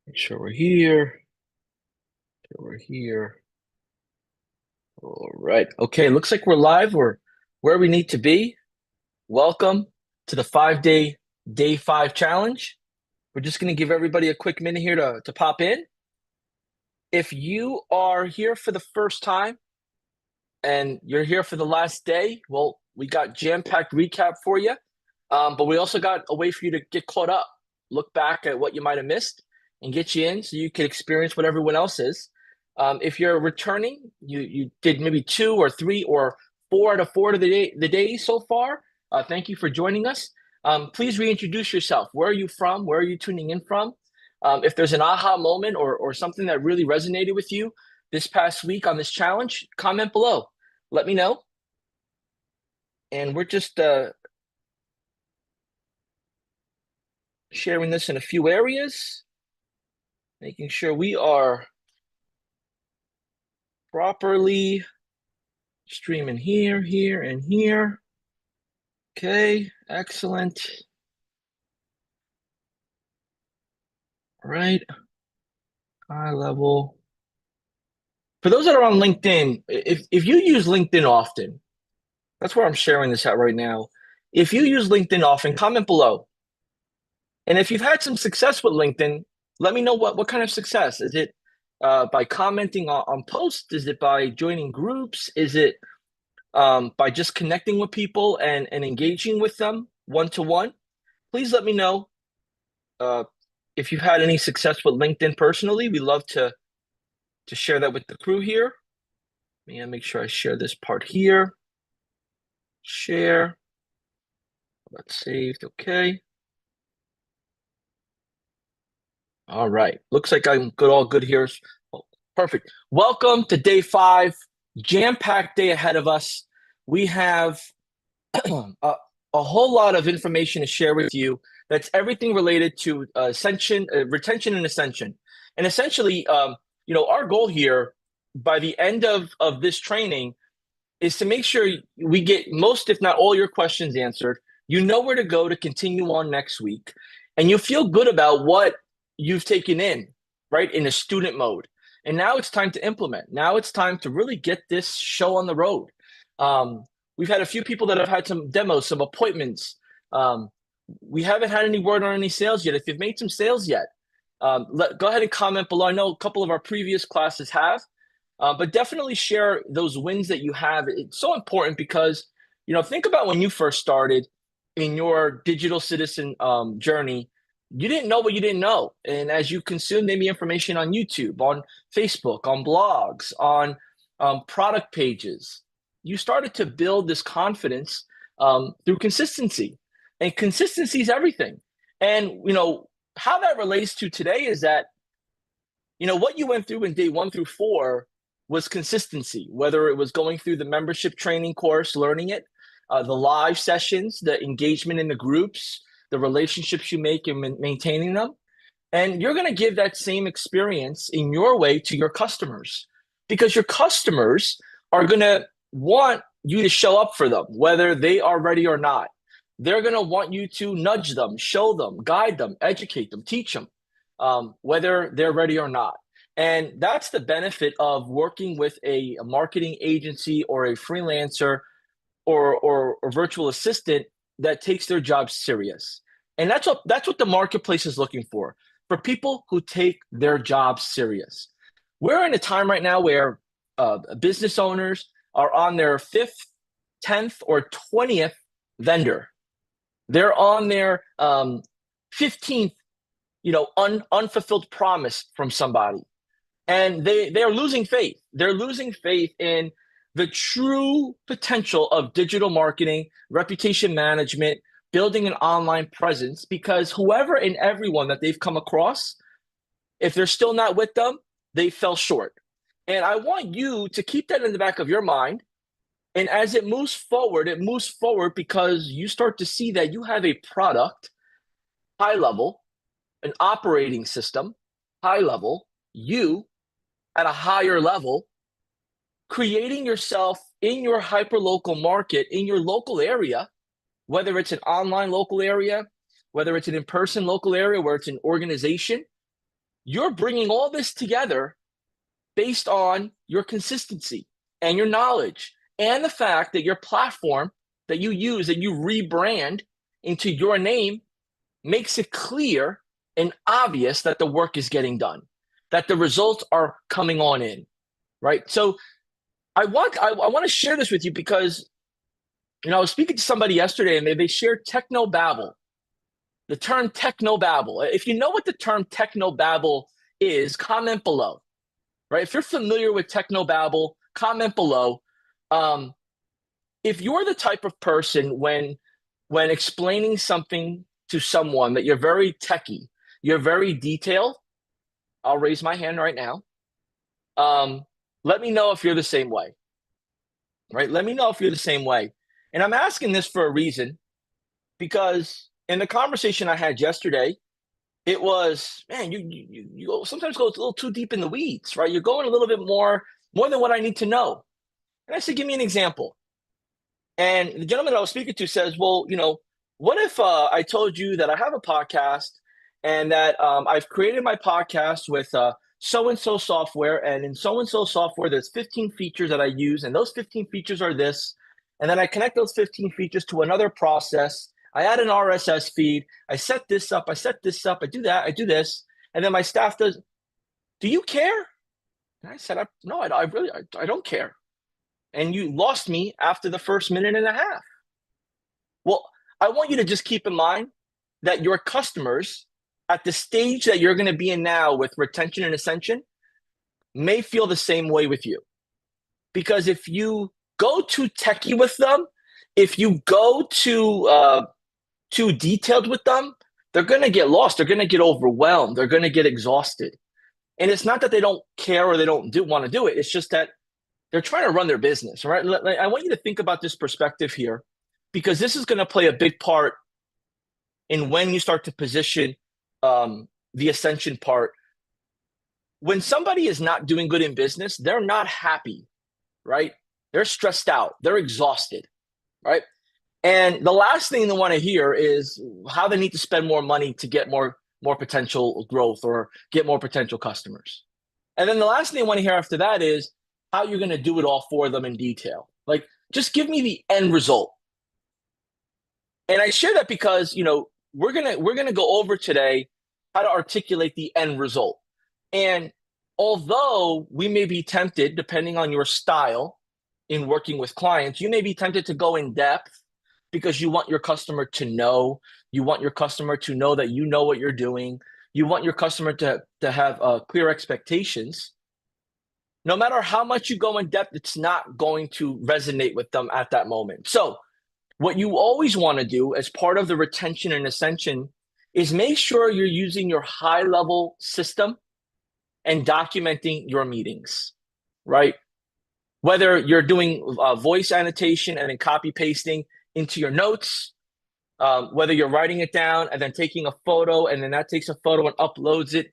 Make sure we're here. We're here. All right. Okay, looks like we're live. We're where we need to be. Welcome to the 5 day, day five challenge. We're just going to give everybody a quick minute here to pop in. If you are here for the first time and you're here for the last day, well, we got jam-packed recap for you. But we also got a way for you to get caught up, look back at what you might have missed, and get you in so you can experience what everyone else is. If you're returning, you did maybe 2 or 3 or 4 out of 4 of the day so far. Thank you for joining us. Please reintroduce yourself. Where are you from? Where are you tuning in from? If there's an aha moment or something that really resonated with you this past week on this challenge, comment below. Let me know. And we're just sharing this in a few areas, making sure we are properly streaming here, here, and here. Okay, excellent. All right, high level. For those that are on LinkedIn, if you use LinkedIn often, that's where I'm sharing this at right now. If you use LinkedIn often, comment below. And if you've had some success with LinkedIn, let me know what kind of success. Is it by commenting on posts? Is it by joining groups? Is it by just connecting with people and engaging with them one-to-one? Please let me know if you've had any success with LinkedIn personally. We love to share that with the crew here. Let me make sure I share this part here. Share. That's saved. Okay. All right. Looks like I'm good. All good here. Oh, perfect. Welcome to day five. Jam-packed day ahead of us. We have a whole lot of information to share with you. That's everything related to ascension, retention, and ascension. And essentially, our goal here by the end of this training is to make sure we get most, if not all, your questions answered. You know where to go to continue on next week, and you feel good about what you've taken in, right, in a student mode. And now it's time to implement. Now it's time to really get this show on the road. We've had a few people that have had some demos, some appointments. We haven't had any word on any sales yet. If you've made some sales yet, go ahead and comment below. I know a couple of our previous classes have, but definitely share those wins that you have. It's so important because, think about when you first started in your digital citizen journey. You didn't know what you didn't know. And as you consume maybe information on YouTube, on Facebook, on blogs, on product pages, you started to build this confidence through consistency. And consistency is everything. And, how that relates to today is that, what you went through in day 1 through 4 was consistency, whether it was going through the membership training course, learning it, the live sessions, the engagement in the groups, the relationships you make and maintaining them. And you're going to give that same experience in your way to your customers because your customers are going to want you to show up for them, whether they are ready or not. They're going to want you to nudge them, show them, guide them, educate them, teach them, whether they're ready or not. And that's the benefit of working with a marketing agency or a freelancer or virtual assistant that takes their job serious. And that's what the marketplace is looking for people who take their job serious. We're in a time right now where business owners are on their 5th, 10th, or 20th vendor. They're on their 15th, unfulfilled promise from somebody. And they're losing faith. They're losing faith in the true potential of digital marketing, reputation management, building an online presence, because whoever and everyone that they've come across, if they're still not with them, they fell short. And I want you to keep that in the back of your mind. And as it moves forward because you start to see that you have a product, high level, an operating system, high level, you at a higher level, creating yourself in your hyperlocal market, in your local area, whether it's an online local area, whether it's an in-person local area, where it's an organization, you're bringing all this together based on your consistency and your knowledge and the fact that your platform that you use and you rebrand into your name makes it clear and obvious that the work is getting done, that the results are coming on in, right? So I want to share this with you because I was speaking to somebody yesterday and they shared technobabble, the term technobabble. If you know what the term technobabble is, comment below, right? If you're familiar with technobabble, comment below. If you're the type of person when explaining something to someone that you're very techy, you're very detailed, I'll raise my hand right now. Let me know if you're the same way, right? Let me know if you're the same way. And I'm asking this for a reason, because in the conversation I had yesterday, it was, man, you sometimes go a little too deep in the weeds, right? You're going a little bit more than what I need to know. And I said, give me an example. And the gentleman I was speaking to says, well, what if I told you that I have a podcast and that I've created my podcast with so-and-so software, and in so-and-so software, there's 15 features that I use, and those 15 features are this, and then I connect those 15 features to another process. I add an RSS feed. I set this up. I do that. I do this. And then my staff does, do you care? And I said, no, I really don't care. And you lost me after the first minute and a half. Well, I want you to just keep in mind that your customers at the stage that you're going to be in now with retention and ascension may feel the same way with you. Because if you go too techy with them, if you go too detailed with them, they're going to get lost. They're going to get overwhelmed. They're going to get exhausted. And it's not that they don't care or they don't want to do it. It's just that they're trying to run their business, right? I want you to think about this perspective here, because this is going to play a big part in when you start to position the ascension part. When somebody is not doing good in business, they're not happy, right? They're stressed out. They're exhausted, right? And the last thing they want to hear is how they need to spend more money to get more potential growth or get more potential customers. And then the last thing they want to hear after that is how you're going to do it all for them in detail. Like, just give me the end result. And I share that because, we're going to go over today how to articulate the end result. And although we may be tempted, depending on your style in working with clients, you may be tempted to go in depth because you want your customer to know, you want your customer to know that you know what you're doing. You want your customer to have clear expectations. No matter how much you go in depth, it's not going to resonate with them at that moment. So what you always want to do as part of the retention and ascension is make sure you're using your high-level system and documenting your meetings, right? Whether you're doing voice annotation and then copy pasting into your notes, whether you're writing it down and then taking a photo and then that takes a photo and uploads it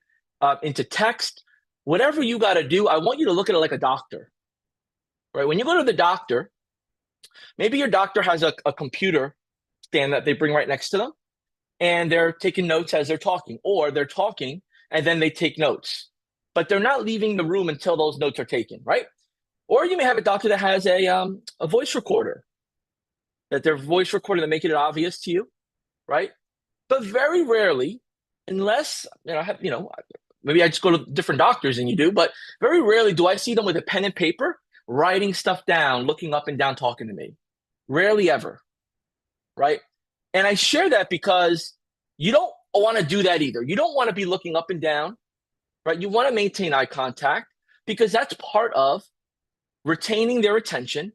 into text, whatever you got to do, I want you to look at it like a doctor, right? When you go to the doctor, maybe your doctor has a computer stand that they bring right next to them, and they're taking notes as they're talking, or they're talking and then they take notes, but they're not leaving the room until those notes are taken, right? Or you may have a doctor that has a voice recorder, that their voice recorder that making it obvious to you, right? But very rarely, unless maybe I just go to different doctors than you do, but very rarely do I see them with a pen and paper writing stuff down, looking up and down, talking to me. Rarely ever, right? And I share that because you don't want to do that either. You don't want to be looking up and down, right? You want to maintain eye contact because that's part of retaining their attention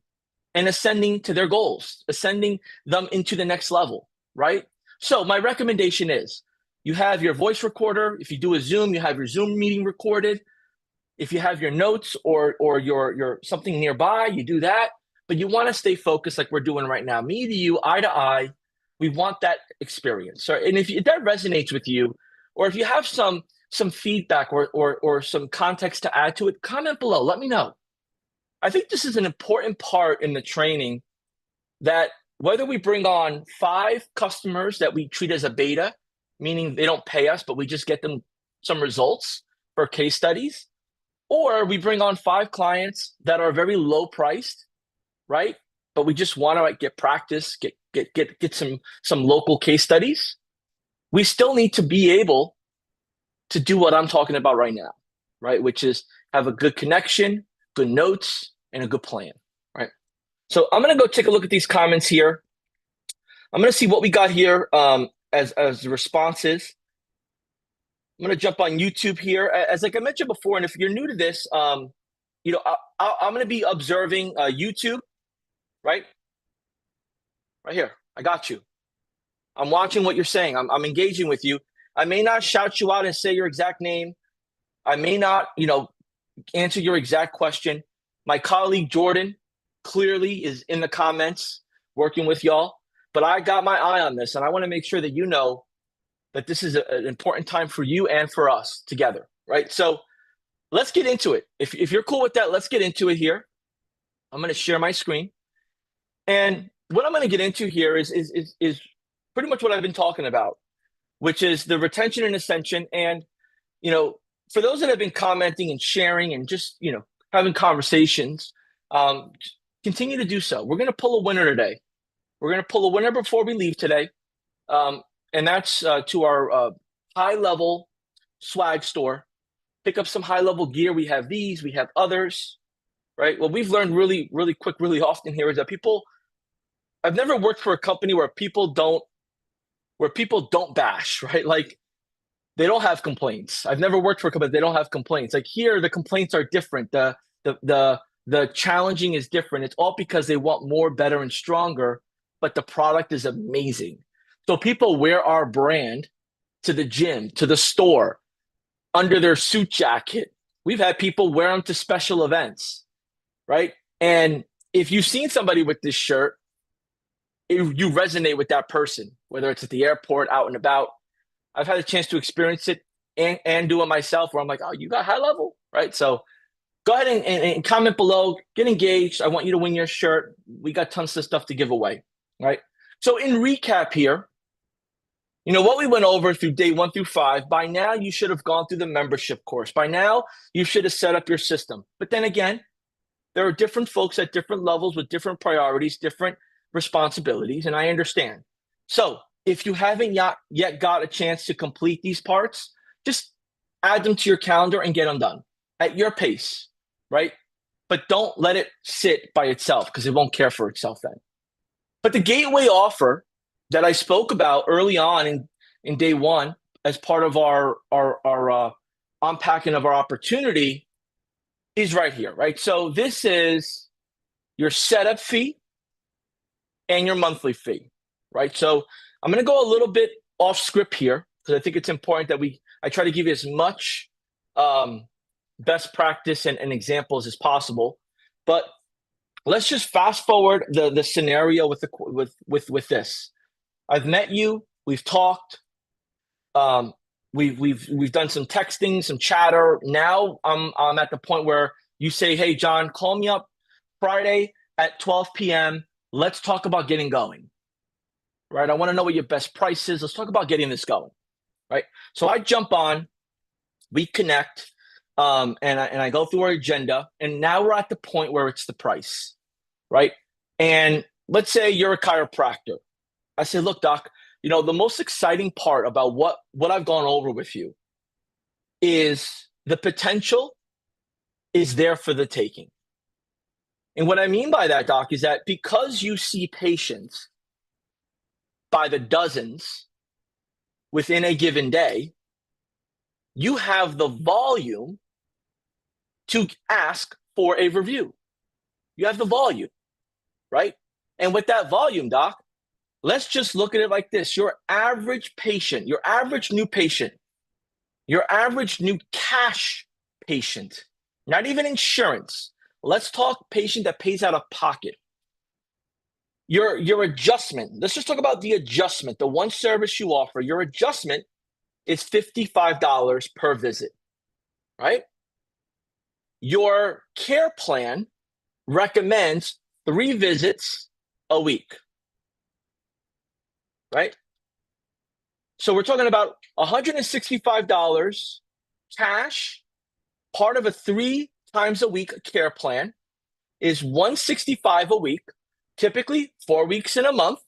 and ascending to their goals, ascending them into the next level, right? So my recommendation is you have your voice recorder. If you do a Zoom, you have your Zoom meeting recorded. If you have your notes or your something nearby, you do that. But you want to stay focused like we're doing right now. Me to you, eye to eye. We want that experience. So, and if that resonates with you, or if you have some feedback or some context to add to it, comment below. Let me know. I think this is an important part in the training, that whether we bring on 5 customers that we treat as a beta, meaning they don't pay us, but we just get them some results, for case studies, or we bring on 5 clients that are very low priced, right? But we just want to like get practice, get some local case studies. We still need to be able to do what I'm talking about right now, right? Which is have a good connection, good notes, and a good plan, right? So I'm gonna go take a look at these comments here. I'm gonna see what we got here as responses. I'm gonna jump on YouTube here. As like I mentioned before, and if you're new to this, you know, I'm gonna be observing YouTube, right? Right here. I got you. I'm watching what you're saying. I'm engaging with you. I may not shout you out and say your exact name. I may not, you know, answer your exact question. My colleague Jordan clearly is in the comments working with y'all, but I got my eye on this, and I want to make sure that you know that this is an important time for you and for us together, right? So let's get into it. If you're cool with that, let's get into it here. I'm going to share my screen, and what I'm going to get into here is pretty much what I've been talking about, which is the retention and ascension. And you know, for those that have been commenting and sharing and just, you know, having conversations, continue to do so. We're going to pull a winner today. We're going to pull a winner before we leave today. And that's to our high level swag store. Pick up some high level gear. We have these, we have others, right? What we've learned really, really quick, really often here is that I've never worked for a company where people don't bash, right? Like, they don't have complaints. I've never worked for a company. They don't have complaints. Like here, the complaints are different. The challenging is different. It's all because they want more, better, and stronger, but the product is amazing. So people wear our brand to the gym, to the store, under their suit jacket. We've had people wear them to special events, right? And if you've seen somebody with this shirt, you resonate with that person, whether it's at the airport, out and about. I've had a chance to experience it and do it myself where I'm like, oh, you got high level, right? So go ahead and comment below, get engaged. I want you to win your shirt. We got tons of stuff to give away, right? So in recap here, you know, what we went over through day 1 through 5, by now you should have gone through the membership course. By now you should have set up your system. But then again, there are different folks at different levels with different priorities, different responsibilities, and I understand. So if you haven't yet got a chance to complete these parts, just add them to your calendar and get them done at your pace, right? But don't let it sit by itself because it won't care for itself then. But the gateway offer that I spoke about early on in day 1 as part of our unpacking of our opportunity is right here, right? So this is your setup fee and your monthly fee, right? So I'm going to go a little bit off script here because I think it's important that I try to give you as much best practice and examples as possible. But let's just fast forward the scenario with this. I've met you. We've talked. We've done some texting, some chatter. Now I'm at the point where you say, "Hey, John, call me up Friday at 12 p.m. Let's talk about getting going." Right? I want to know what your best price is. Let's talk about getting this going. Right? So I jump on, we connect, and I go through our agenda, and now we're at the point where it's the price, right? And let's say you're a chiropractor. I say, look, doc, you know, the most exciting part about what I've gone over with you is the potential is there for the taking. And what I mean by that, doc, is that because you see patients by the dozens within a given day, you have the volume to ask for a review. You have the volume, right? And with that volume, doc, let's just look at it like this. Your average patient, your average new patient, your average new cash patient, not even insurance. Let's talk patient that pays out of pocket. Your adjustment, let's just talk about the adjustment, the one service you offer. Your adjustment is $55 per visit, right? Your care plan recommends 3 visits a week, right? So we're talking about $165 cash part of a 3 times a week care plan is $165 a week, typically 4 weeks in a month.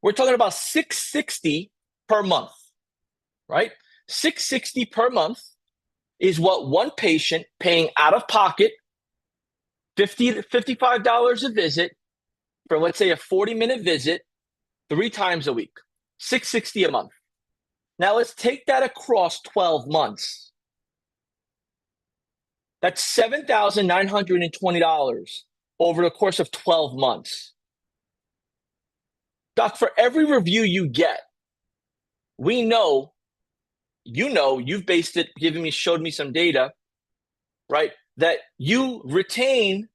We're talking about $660 per month, right? $660 per month is what one patient paying out of pocket, $50 to $55 a visit for, let's say, a 40-minute visit 3 times a week, $660 a month. Now let's take that across 12 months. That's $7,920 over the course of 12 months. Doc, for every review you get, we know, you've based it, showed me some data, right? That you retain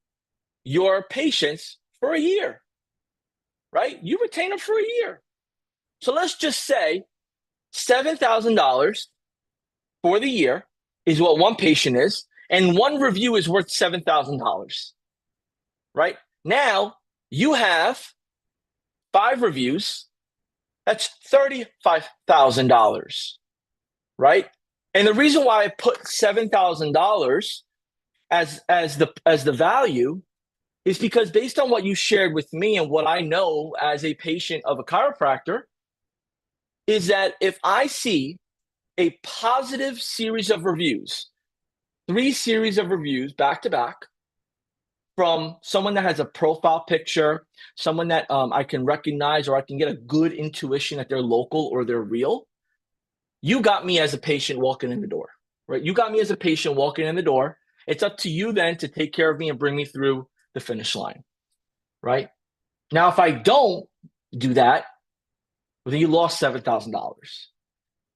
your patients for a year, right? You retain them for a year. So let's just say $7,000 for the year is what one patient is, and one review is worth $7,000, right? Now you have 5 reviews. That's $35,000, right? And the reason why I put $7,000 as the value is because based on what you shared with me and what I know as a patient of a chiropractor, is that if I see a positive series of reviews, 3 series of reviews back to back from someone that has a profile picture, someone that I can recognize or I can get a good intuition that they're local or they're real, you got me as a patient walking in the door, right? You got me as a patient walking in the door. It's up to you then to take care of me and bring me through the finish line, right? Now, if I don't do that, well, then you lost $7,000.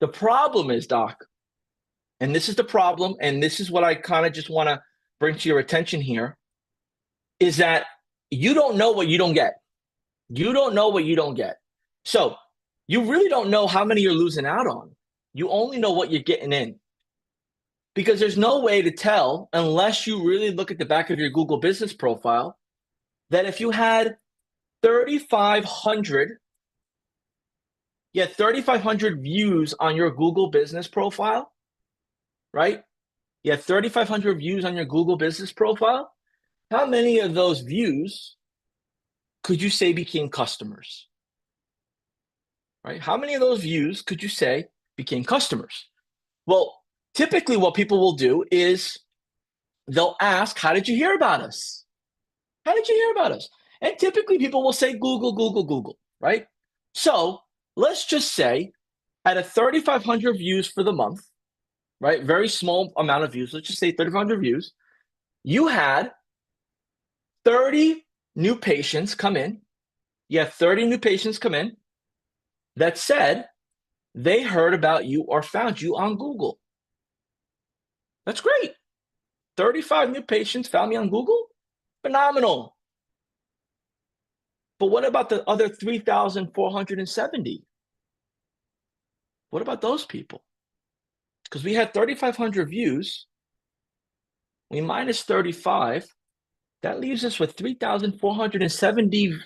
The problem is, Doc, and this is the problem, and this is what I kind of just want to bring to your attention here, is that you don't know what you don't get. You don't know what you don't get. So you really don't know how many you're losing out on. You only know what you're getting in. Because there's no way to tell, unless you really look at the back of your Google business profile, that if you had 3,500 views on your Google business profile, right? You had 3,500 views on your Google business profile. How many of those views could you say became customers? Right? How many of those views could you say became customers? Well, typically what people will do is they'll ask, how did you hear about us? How did you hear about us? And typically people will say Google, Google, Google, right? So let's just say at a 3,500 views for the month, right? Very small amount of views. Let's just say 3,500 views. You had 30 new patients come in. You had 30 new patients come in that said they heard about you or found you on Google. That's great. 35 new patients found me on Google. Phenomenal. But what about the other 3,470? What about those people? Because we had 3,500 views. We minus 35. That leaves us with 3,470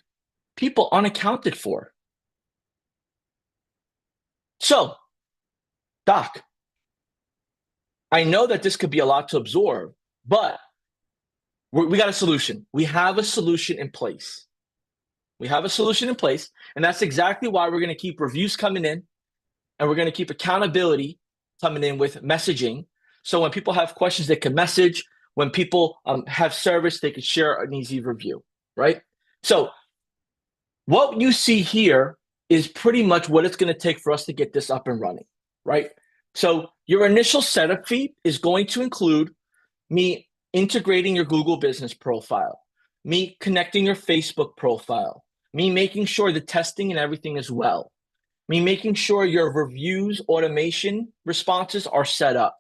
people unaccounted for. So, Doc, I know that this could be a lot to absorb, but we got a solution. We have a solution in place. We have a solution in place, and that's exactly why we're going to keep reviews coming in, and we're going to keep accountability coming in with messaging. So when people have questions, they can message. When people have service, they can share an easy review, right? So what you see here is pretty much what it's going to take for us to get this up and running, right? So your initial setup fee is going to include me integrating your Google business profile, me connecting your Facebook profile, me making sure the testing and everything is well, me making sure your reviews automation responses are set up,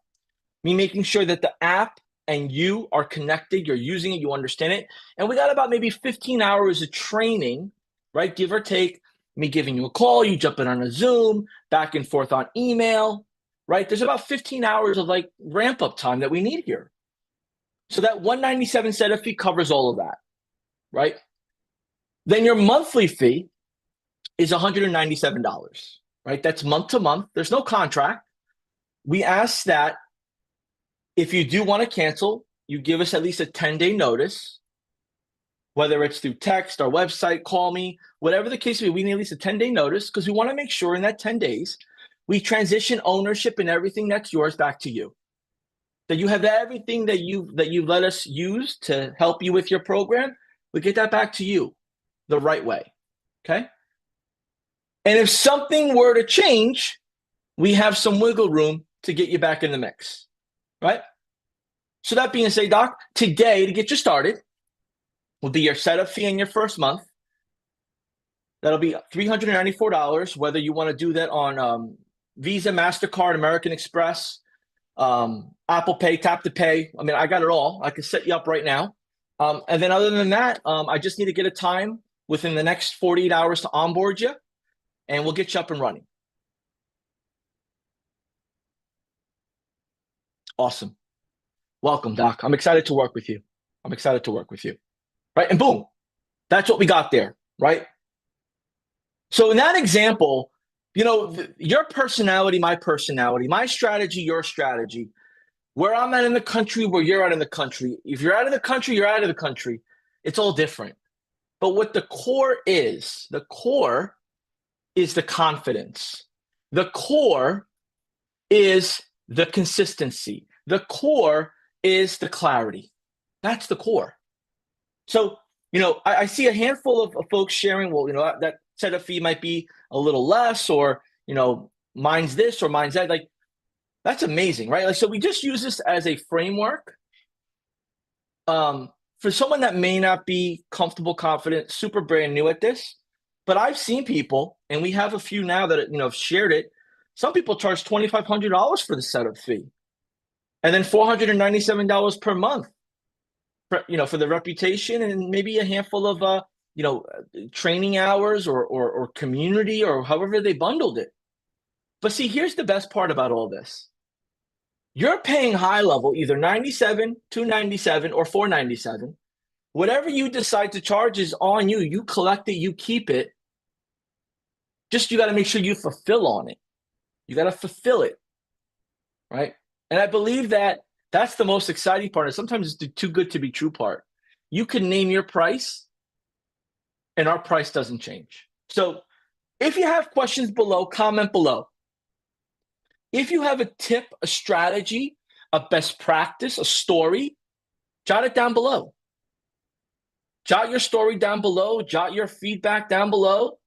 me making sure that the app and you are connected, you're using it, you understand it. And we got about maybe 15 hours of training, right? Give or take, me giving you a call, you jumping on a Zoom, back and forth on email, right? There's about 15 hours of like ramp up time that we need here. So that $197 setup fee covers all of that, right? Then your monthly fee is $197, right? That's month to month. There's no contract. We ask that If you do want to cancel, you give us at least a 10-day notice, whether it's through text, our website, call me, whatever the case may be, we need at least a 10-day notice because we want to make sure in that 10 days, we transition ownership and everything that's yours back to you. That you have everything that you've let us use to help you with your program, we get that back to you the right way, okay? And if something were to change, we have some wiggle room to get you back in the mix, right? So that being said, Doc, today to get you started will be your setup fee in your first month. That'll be $394, whether you want to do that on Visa, MasterCard, American Express, Apple Pay, Tap to Pay. I mean, I got it all. I can set you up right now. And then other than that, I just need to get a time within the next 48 hours to onboard you, and we'll get you up and running. Awesome. Welcome, Doc. I'm excited to work with you. I'm excited to work with you. Right? And boom, that's what we got there, right? So in that example, you know, your personality, my strategy, your strategy, where I'm at in the country, where you're at in the country. If you're out of the country, you're out of the country. It's all different. But what the core is the confidence. The core is the consistency. The core is the clarity. That's the core. So, you know, I see a handful of folks sharing, well, you know, that setup fee might be a little less, or, you know, mine's this or mine's that. Like, that's amazing, right? Like, so we just use this as a framework. For someone that may not be comfortable, confident, super brand new at this, but I've seen people, and we have a few now that, you know, have shared it. Some people charge $2,500 for the setup fee, and then $497 per month, you know, for the reputation, and maybe a handful of, you know, training hours or community, or however they bundled it. But see, here's the best part about all this. You're paying high level, either $97, $297, or $497. Whatever you decide to charge is on you. You collect it, you keep it. Just you got to make sure you fulfill on it. You got to fulfill it, right? And I believe that that's the most exciting part. And sometimes it's the too good to be true part. You can name your price, and our price doesn't change. So if you have questions below, comment below. If you have a tip, a strategy, a best practice, a story, jot it down below. Jot your story down below. Jot your feedback down below.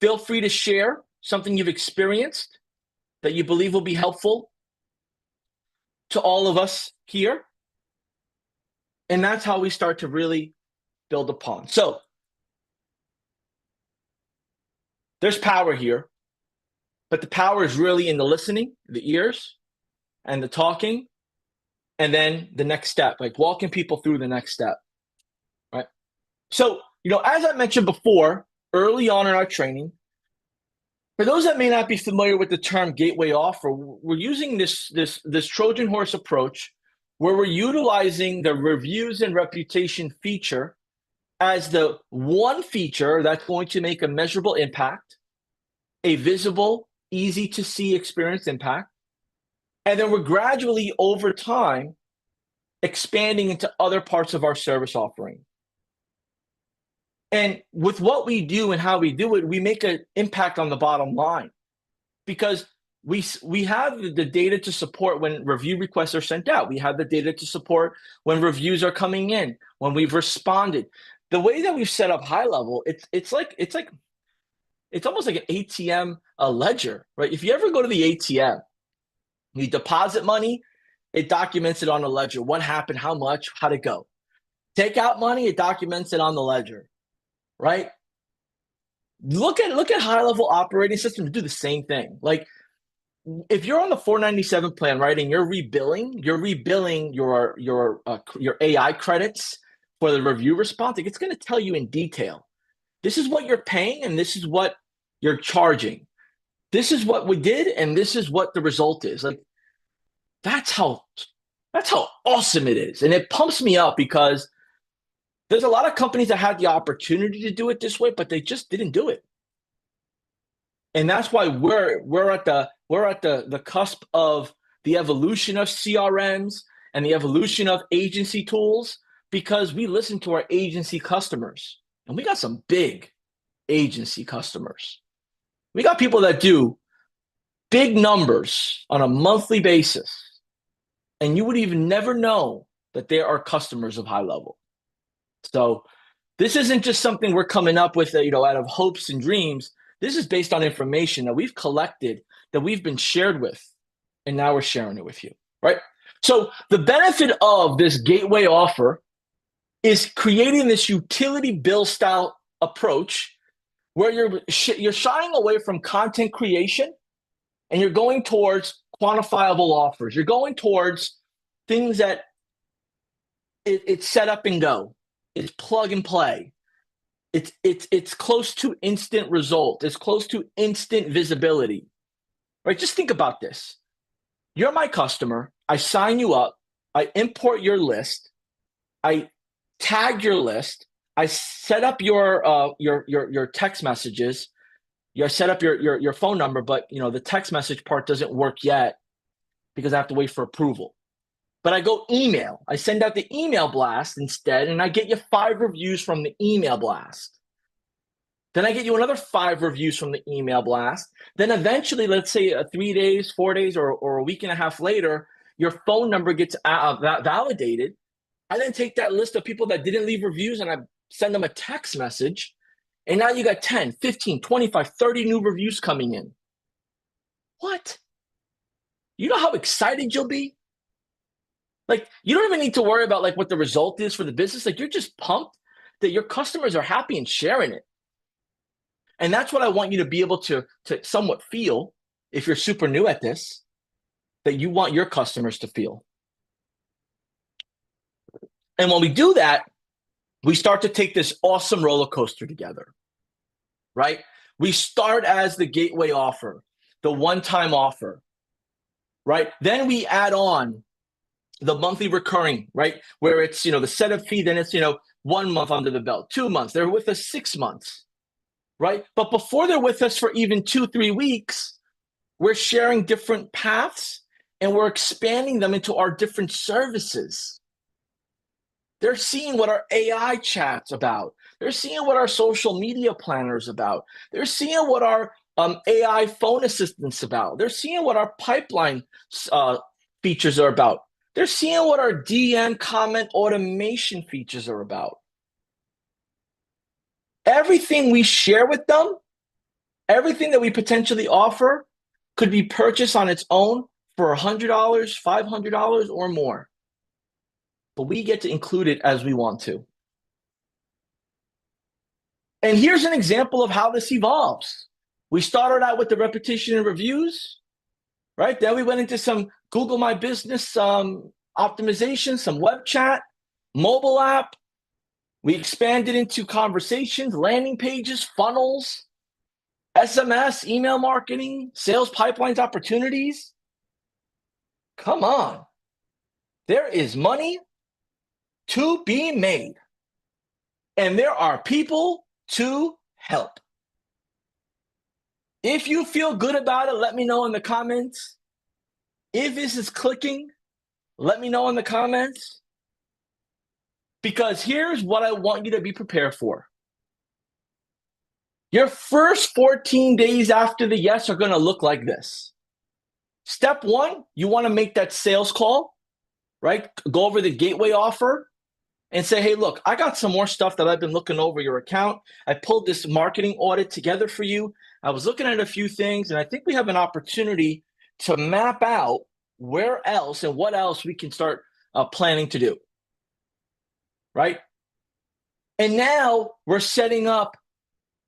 Feel free to share something you've experienced that you believe will be helpful to all of us here. And that's how we start to really build upon. So there's power here, but the power is really in the listening, the ears, and the talking, and then the next step, like walking people through the next step, right? So, you know, as I mentioned before, early on in our training, for those that may not be familiar with the term gateway offer, we're using this Trojan horse approach where we're utilizing the reviews and reputation feature as the one feature that's going to make a measurable impact, a visible, easy to see experience impact. And then we're gradually over time expanding into other parts of our service offering. And with what we do and how we do it, we make an impact on the bottom line, because we have the data to support when review requests are sent out. We have the data to support when reviews are coming in, when we've responded. The way that we've set up high level, it's almost like an ATM ledger, right? If you ever go to the ATM, you deposit money, it documents it on a ledger. What happened, how much, how'd it go? Take out money, it documents it on the ledger, right? Look at high level operating systems do the same thing. Like, if you're on the 497 plan, right, and you're rebilling your AI credits for the review response, it's going to tell you in detail. This is what you're paying, and this is what you're charging. This is what we did, and this is what the result is. Like, that's how awesome it is. And it pumps me up, because there's a lot of companies that had the opportunity to do it this way, but they just didn't do it. And that's why we're at the cusp of the evolution of CRMs and the evolution of agency tools because we listen to our agency customers. And we got some big agency customers. We got people that do big numbers on a monthly basis. And you would even never know that they are customers of High Level. So this isn't just something we're coming up with, out of hopes and dreams. This is based on information that we've collected, that we've been shared with, and now we're sharing it with you, right? So the benefit of this gateway offer is creating this utility bill style approach where you're shying away from content creation and you're going towards quantifiable offers. You're going towards things that it's set up and go. It's plug and play. It's close to instant result. It's close to instant visibility, right? Just think about this. You're my customer. I sign you up. I import your list. I tag your list. I set up your text messages. You set up your phone number, but the text message part doesn't work yet because I have to wait for approval. But I go email. I send out the email blast instead, and I get you 5 reviews from the email blast. Then I get you another 5 reviews from the email blast. Then eventually, let's say 3 days, 4 days, or a week and a half later, your phone number gets validated. I then take that list of people that didn't leave reviews and I send them a text message. And now you got 10, 15, 25, 30 new reviews coming in. What? You know how excited you'll be? Like, you don't even need to worry about what the result is for the business. You're just pumped that your customers are happy and sharing it. And that's what I want you to be able to somewhat feel if you're super new at this, that you want your customers to feel. And when we do that, we start to take this awesome roller coaster together, right? We start as the gateway offer, the one-time offer, right? Then we add on the monthly recurring, right? Where it's, the setup fee, then it's, 1 month under the belt, 2 months. They're with us 6 months, right? But before they're with us for even 2-3 weeks, we're sharing different paths and we're expanding them into our different services. They're seeing what our AI chat's about. They're seeing what our social media planner is about. They're seeing what our AI phone assistant's about. They're seeing what our pipeline features are about. They're seeing what our DM comment automation features are about. Everything we share with them, everything that we potentially offer could be purchased on its own for $100, $500 or more. But we get to include it as we want to. And here's an example of how this evolves. We started out with the repetition and reviews, right? Then we went into some Google My Business optimization, some web chat, mobile app. We expanded into conversations, landing pages, funnels, SMS, email marketing, sales pipelines, opportunities. Come on. There is money to be made. And there are people to help. If you feel good about it, let me know in the comments. If this is clicking, let me know in the comments. Because here's what I want you to be prepared for. Your first 14 days after the yes are going to look like this. Step 1, you want to make that sales call, right? Go over the gateway offer and say, hey, look, I got some more stuff that I've been looking over your account. I pulled this marketing audit together for you. I was looking at a few things, and I think we have an opportunity to map out where else and what else we can start planning to do, right? And now we're setting up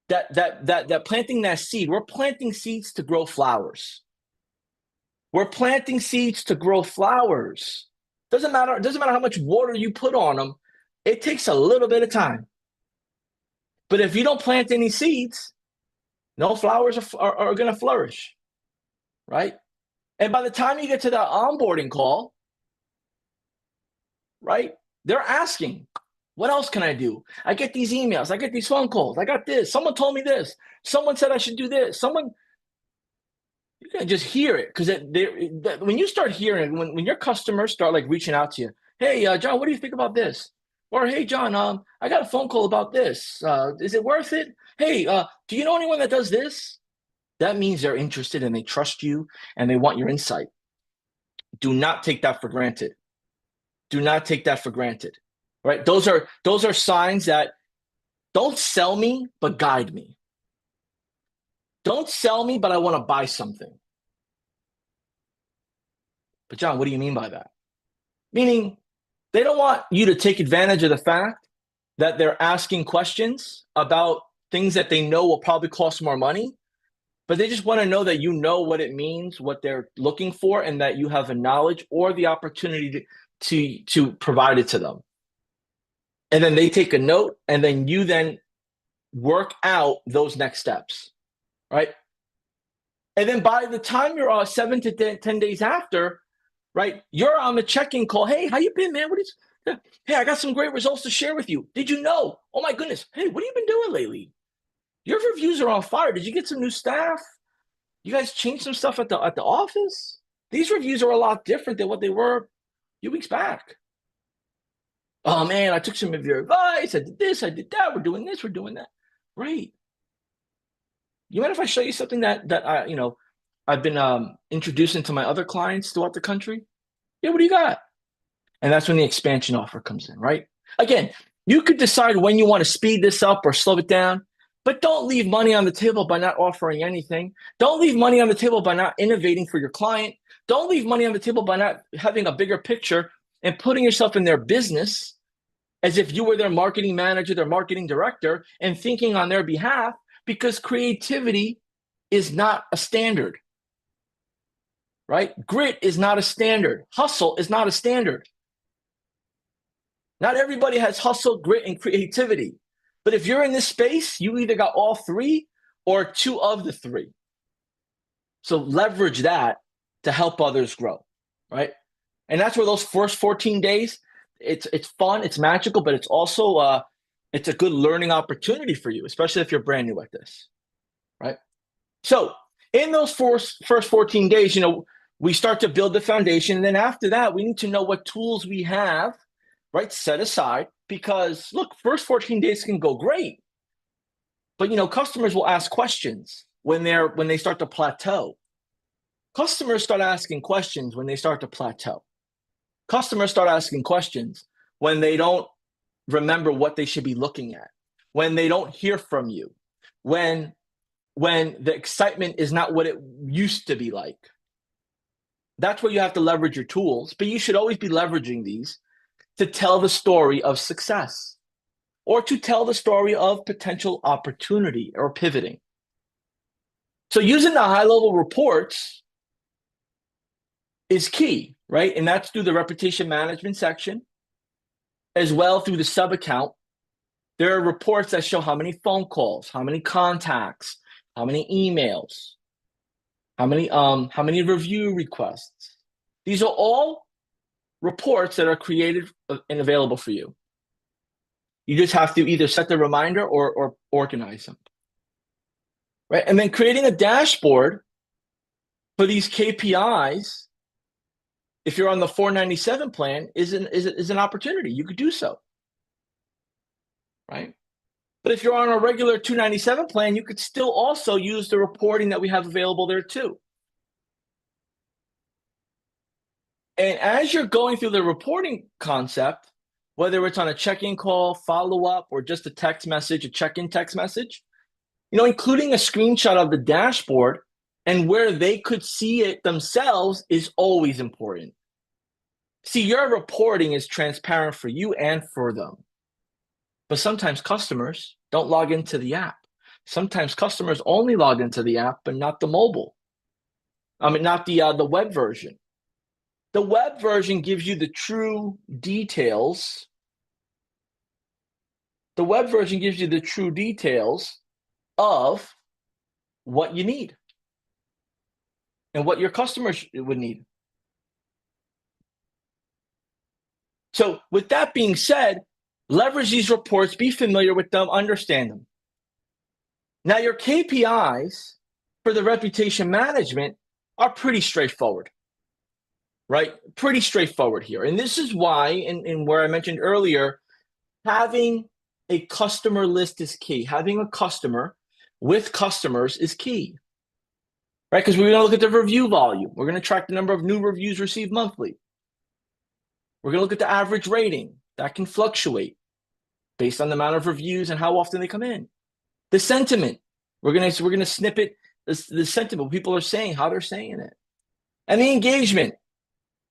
that planting that seed. We're planting seeds to grow flowers. We're planting seeds to grow flowers. Doesn't matter how much water you put on them. It takes a little bit of time. But if you don't plant any seeds, no flowers are going to flourish, right? And by the time you get to that onboarding call, right, they're asking, what else can I do? I get these emails. I get these phone calls. I got this. Someone told me this. Someone said I should do this. You can just hear it because when you start hearing, when your customers start like reaching out to you, hey, John, what do you think about this? Or hey, John, I got a phone call about this. Is it worth it? Hey, do you know anyone that does this? That means they're interested and they trust you and they want your insight. Do not take that for granted. Do not take that for granted. Right? Those are signs that don't sell me, but guide me. Don't sell me, but I want to buy something. But John, what do you mean by that? Meaning they don't want you to take advantage of the fact that they're asking questions about things that they know will probably cost more money, but they just want to know that you know what it means, what they're looking for, and that you have the knowledge or the opportunity to provide it to them. And then they take a note, and then you then work out those next steps, right? And then by the time you're 7 to 10 days after, right, you're on the check-in call. Hey, how you been, man? Hey, I got some great results to share with you. Did you know? Oh my goodness. Hey, what have you been doing lately? Your reviews are on fire. Did you get some new staff? You guys changed some stuff at the office? These reviews are a lot different than what they were a few weeks back. Oh man, I took some of your advice. I did this, I did that. We're doing this, we're doing that. Great. You mind if I show you something that I've been introducing to my other clients throughout the country? Yeah, what do you got? And that's when the expansion offer comes in, right? Again, you could decide when you want to speed this up or slow it down, but don't leave money on the table by not offering anything. Don't leave money on the table by not innovating for your client. Don't leave money on the table by not having a bigger picture and putting yourself in their business as if you were their marketing manager, their marketing director, and thinking on their behalf, because creativity is not a standard, right? Grit is not a standard. Hustle is not a standard. Not everybody has hustle, grit, and creativity. But if you're in this space, you either got all three or two of the three. So leverage that to help others grow, right? And that's where those first 14 days, it's fun, it's magical, but it's also it's a good learning opportunity for you, especially if you're brand new at this, right? So in those first 14 days, we start to build the foundation. And then after that, we need to know what tools we have, right, set aside. Because look, first 14 days can go great, but customers will ask questions when they start to plateau. Customers start asking questions when they start to plateau. Customers start asking questions when they don't remember what they should be looking at, when they don't hear from you, when the excitement is not what it used to be like. That's where you have to leverage your tools, but you should always be leveraging these to tell the story of success or to tell the story of potential opportunity or pivoting. So using the high-level reports is key, right? And that's through the reputation management section, as well through the sub-account. There are reports that show how many phone calls, how many contacts, how many emails, how many review requests. These are all reports that are created and available for you. You just have to either set the reminder or organize them, right? And then creating a dashboard for these KPIs, if you're on the 497 plan, is an opportunity. You could do so, right? But if you're on a regular 297 plan, you could still also use the reporting that we have available there too. And as you're going through the reporting concept, whether it's on a check-in call, follow-up, or just a text message, a check-in text message, including a screenshot of the dashboard and where they could see it themselves is always important. See, your reporting is transparent for you and for them. But sometimes customers don't log into the app. Sometimes customers only log into the app, but not the mobile. Not the web version. The web version gives you the true details. The web version gives you the true details of what you need and what your customers would need. So with that being said, leverage these reports, be familiar with them, understand them. Now your KPIs for the reputation management are pretty straightforward, right? Pretty straightforward here. And this is why, in where I mentioned earlier, having a customer list is key. Having a customer with customers is key, right? Because we're going to look at the review volume. We're going to track the number of new reviews received monthly. We're going to look at the average rating. That can fluctuate based on the amount of reviews and how often they come in. The sentiment. We're gonna snippet the sentiment, what people are saying, how they're saying it. And the engagement,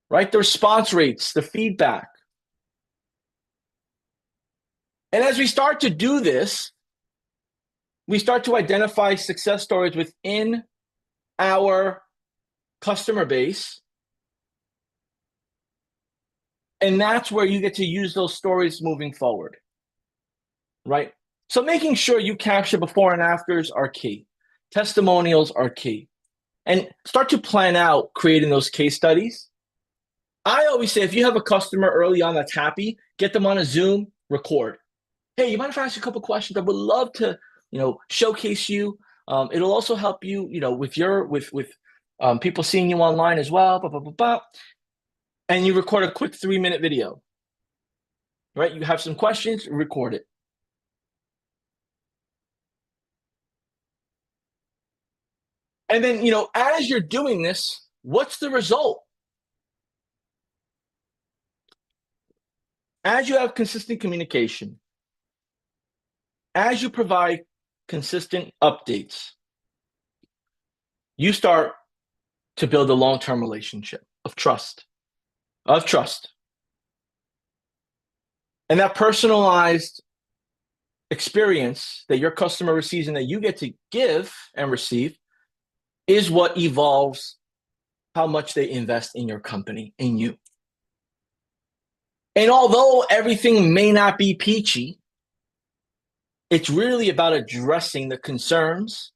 right? The response rates, the feedback. And as we start to do this, we start to identify success stories within our customer base. And that's where you get to use those stories moving forward, right? So making sure you capture before and afters are key. Testimonials are key. And start to plan out creating those case studies. I always say, if you have a customer early on that's happy, get them on a Zoom, record. Hey, you mind if I ask you a couple questions? I would love to, showcase you. It'll also help you, with people seeing you online as well. Blah, blah, blah, blah. And you record a quick 3-minute video, right? You have some questions, record it. And then, as you're doing this, what's the result? As you have consistent communication, as you provide consistent updates, you start to build a long-term relationship of trust. And that personalized experience that your customer receives and that you get to give and receive is what evolves how much they invest in your company, in you. And although everything may not be peachy, it's really about addressing the concerns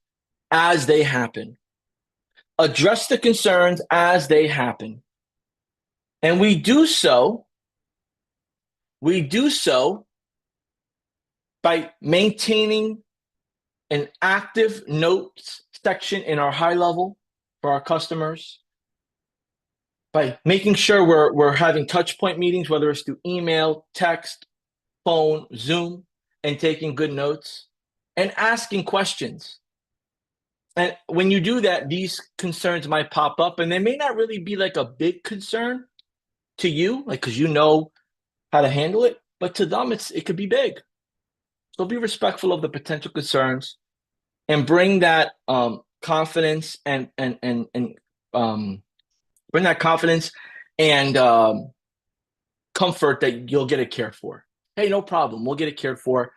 as they happen. Address the concerns as they happen. And we do so by maintaining an active notes section in our high level for our customers, by making sure we're having touch point meetings, whether it's through email, text, phone, Zoom, and taking good notes, and asking questions. And when you do that, these concerns might pop up, and they may not really be like a big concern to you, like, because you know how to handle it, but to them, it could be big. So be respectful of the potential concerns and bring that confidence and bring that confidence and comfort that you'll get it cared for. Hey, no problem. We'll get it cared for.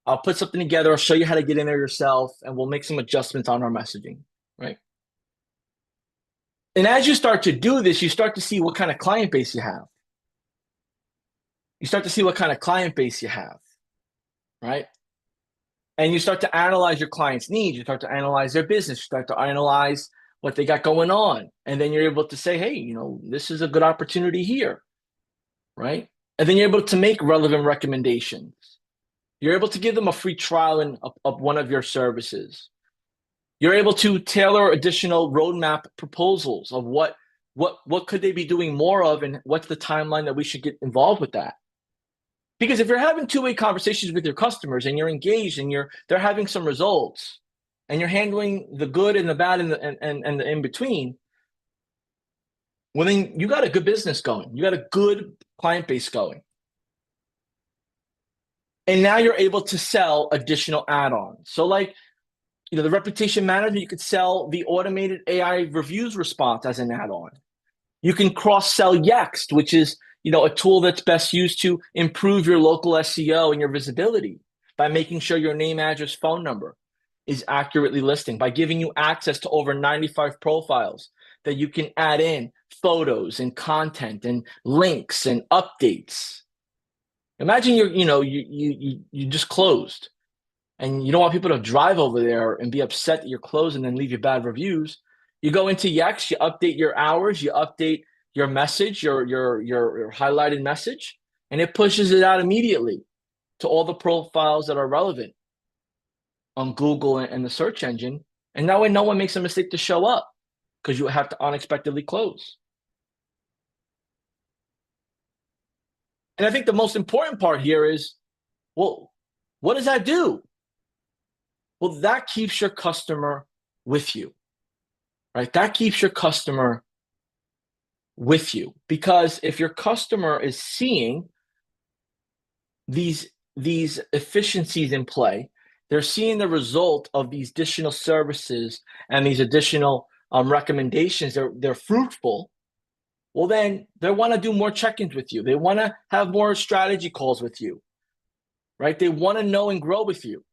I'll put something together. I'll show you how to get in there yourself, and we'll make some adjustments on our messaging, right? And as you start to do this, you start to see what kind of client base you have. Right? And you start to analyze your client's needs. You start to analyze their business. You start to analyze what they got going on. And then you're able to say, hey, this is a good opportunity here, right? And then you're able to make relevant recommendations. You're able to give them a free trial of one of your services. You're able to tailor additional roadmap proposals of what could they be doing more of, and what's the timeline that we should get involved with that. Because if you're having two-way conversations with your customers and you're engaged and they're having some results, and you're handling the good and the bad and the in between, well, then you got a good business going. You got a good client base going. And now you're able to sell additional add-ons. So like, the reputation manager, you could sell the automated AI reviews response as an add-on. You can cross-sell Yext, which is a tool that's best used to improve your local SEO and your visibility by making sure your name, address, phone number is accurately listing, by giving you access to over 95 profiles that you can add in photos and content and links and updates. Imagine you just closed and you don't want people to drive over there and be upset that you're closed and then leave you bad reviews. You go into Yext, you update your hours, you update your message, your highlighted message, and it pushes it out immediately to all the profiles that are relevant on Google and the search engine. And that way no one makes a mistake to show up. because you have to unexpectedly close. And I think the most important part here is, well, what does that do? Well, that keeps your customer with you, right? That keeps your customer with you, because if your customer is seeing these these efficiencies in play, they're seeing the result of these additional services and these additional recommendations. They're fruitful. Well, then they want to do more check-ins with you. They want to have more strategy calls with you, right? They want to know and grow with you.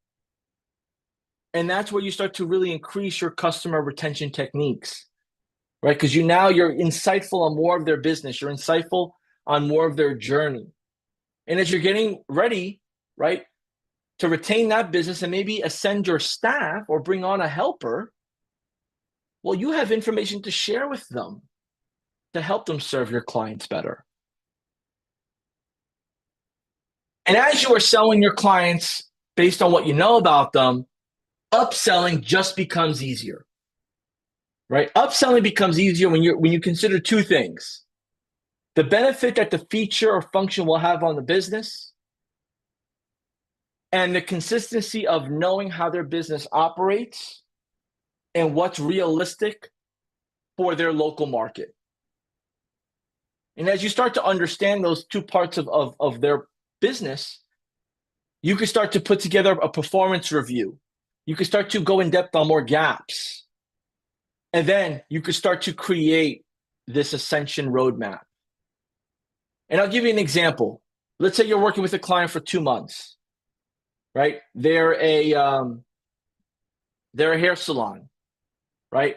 And that's where you start to really increase your customer retention techniques, right? Because you're insightful on more of their business. You're insightful on more of their journey. And as you're getting ready, right, to retain that business and maybe ascend your staff or bring on a helper, well, you have information to share with them to help them serve your clients better. And as you are selling your clients based on what you know about them, upselling just becomes easier, right? Upselling becomes easier when you consider two things: the benefit that the feature or function will have on the business, and the consistency of knowing how their business operates and what's realistic for their local market. And as you start to understand those two parts of their business, you can start to put together a performance review. You can start to go in depth on more gaps. And then you could start to create this ascension roadmap. And I'll give you an example. Let's say you're working with a client for 2 months, right? They're a hair salon, right?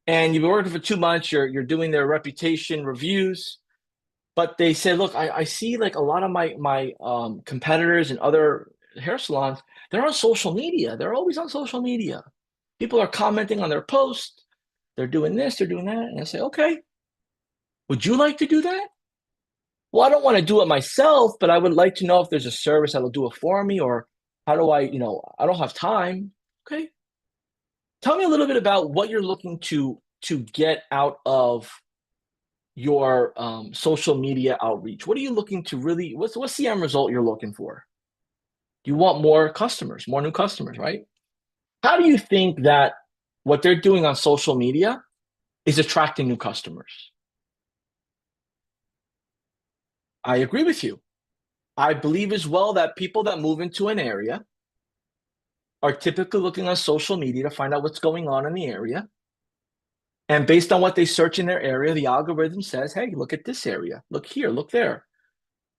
And you've been working for 2 months. You're doing their reputation reviews, but they say, look, I see like a lot of my competitors and other hair salons, they're on social media. They're always on social media. People are commenting on their posts. They're doing this, they're doing that. And I say, okay, would you like to do that? Well, I don't want to do it myself, but I would like to know if there's a service that'll do it for me, or how do I don't have time. Okay. Tell me a little bit about what you're looking to get out of your social media outreach. What are you looking to really, what's the end result you're looking for? You want more customers, more new customers, right? How do you think that what they're doing on social media is attracting new customers? I agree with you. I believe as well that people that move into an area are typically looking on social media to find out what's going on in the area. And based on what they search in their area, the algorithm says, hey, look at this area, look here, look there.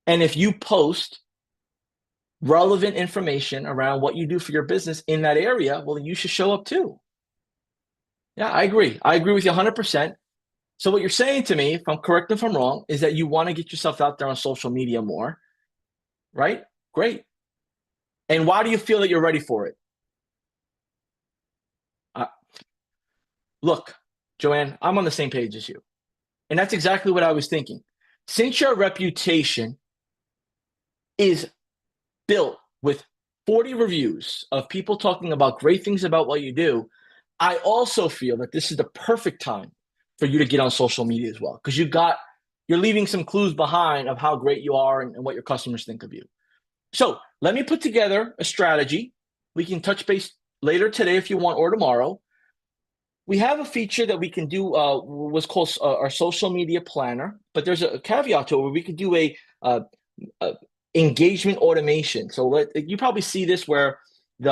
And if you post relevant information around what you do for your business in that area, well, you should show up too. Yeah, I agree. I agree with you 100%. So what you're saying to me, if I'm correct, if I'm wrong, is that you want to get yourself out there on social media more, right? Great. And why do you feel that you're ready for it? Look, Joanne, I'm on the same page as you. And that's exactly what I was thinking. Since your reputation is built with 40 reviews of people talking about great things about what you do, I also feel that this is the perfect time for you to get on social media as well, because you're leaving some clues behind of how great you are and what your customers think of you. So let me put together a strategy. We can touch base later today if you want, or tomorrow. We have a feature that we can do, what's called our social media planner, but there's a caveat to it where we could do a engagement automation. So you probably see this where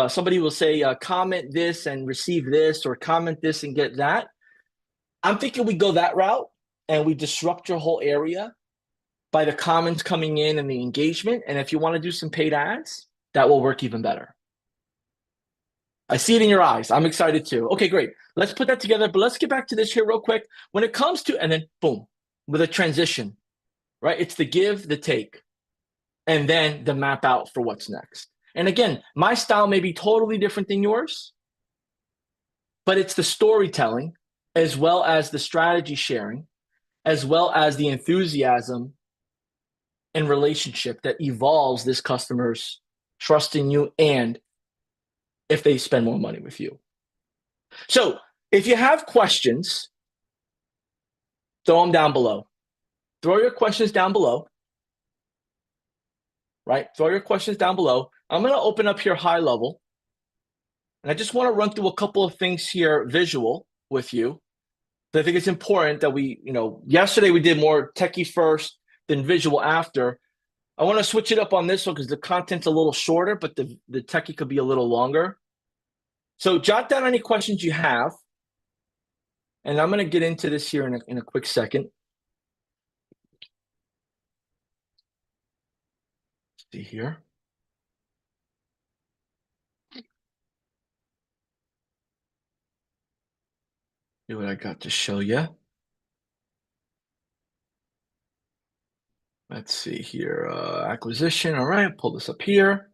somebody will say, comment this and receive this, or comment this and get that. I'm thinking we go that route and we disrupt your whole area by the comments coming in and the engagement. And if you want to do some paid ads, that will work even better. I see it in your eyes. I'm excited too. Okay, great. Let's put that together, but let's get back to this here real quick. When it comes to, and then boom, with a transition, right? It's the give, the take, and then the map out for what's next. And again, my style may be totally different than yours, but it's the storytelling as well as the strategy sharing, as well as the enthusiasm and relationship that evolves this customer's trust in you, and if they spend more money with you. So if you have questions, throw them down below. Throw your questions down below, right? Throw your questions down below. I'm going to open up here high level. And I just want to run through a couple of things here visual with you. I think it's important that we, yesterday we did more techie first, then visual after. I want to switch it up on this one because the content's a little shorter, but the techie could be a little longer. So jot down any questions you have. And I'm going to get into this here in a quick second. Let's see here. See what I got to show you. Let's see here. Acquisition. All right, pull this up here.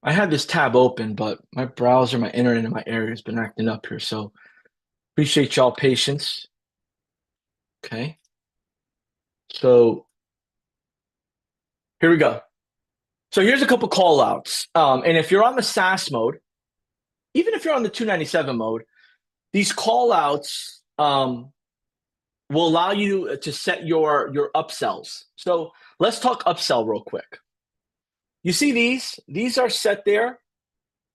I had this tab open, but my browser, my internet in my area has been acting up here. So appreciate y'all patience. Okay. So here we go. So here's a couple call outs. And if you're on the SaaS mode, even if you're on the 297 mode, these call outs will allow you to set your upsells. So let's talk upsell real quick. You see these? These are set there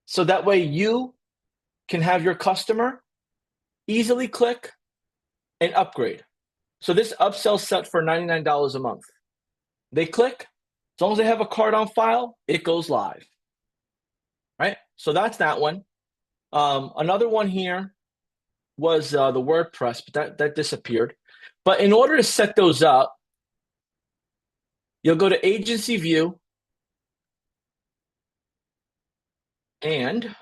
so that way you can have your customer easily click and upgrade. So this upsell set for $99 a month. They click, as long as they have a card on file, it goes live. Right? So that's that one. Another one here was the WordPress, but that disappeared. But in order to set those up, you'll go to Agency View, and